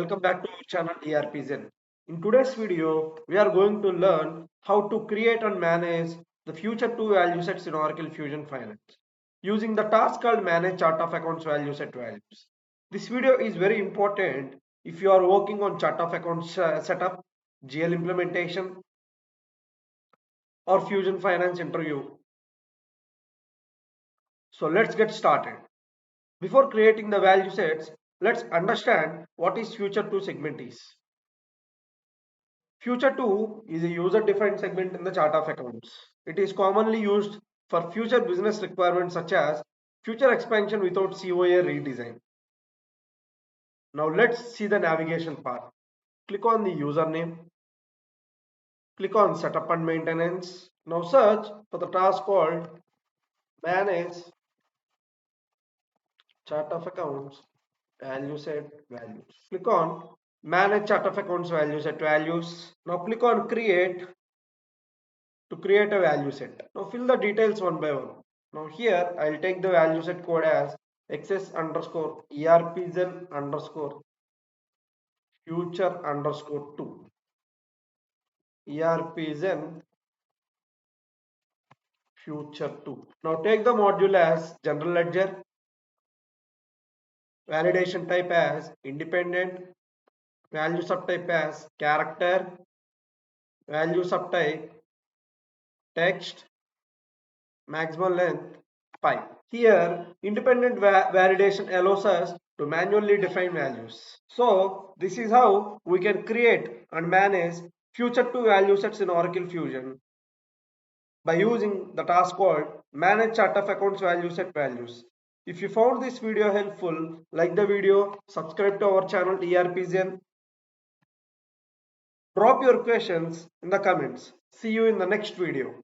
welcome back to our channel ERPZEN. In today's video, we are going to learn how to create and manage the future two value sets in Oracle Fusion Finance using the task called Manage Chart of Accounts Value Set Values. This video is very important if you are working on chart of accounts setup, GL implementation, or Fusion Finance interview. So let's get started. Before creating the value sets, let's understand what is Future 2 segment is. Future 2 is a user-defined segment in the chart of accounts. It is commonly used for future business requirements such as future expansion without COA redesign. Now let's see the navigation part. Click on the username. Click on setup and maintenance. Now search for the task called manage chart of accounts value set values. Click on manage chart of accounts value set values. Now click on create to create a value set. Now fill the details one by one. Now here I'll take the value set code as XS underscore ERPZEN underscore future underscore 2 ERPZEN future 2. Now take the module as general ledger, validation type as independent, value subtype as character, value subtype text, maximum length 5. Here, independent validation allows us to manually define values. So, this is how we can create and manage future two value sets in Oracle Fusion by using the task called Manage Chart of Accounts Value Set Values. If you found this video helpful, like the video, subscribe to our channel ERPZEN, drop your questions in the comments. See you in the next video.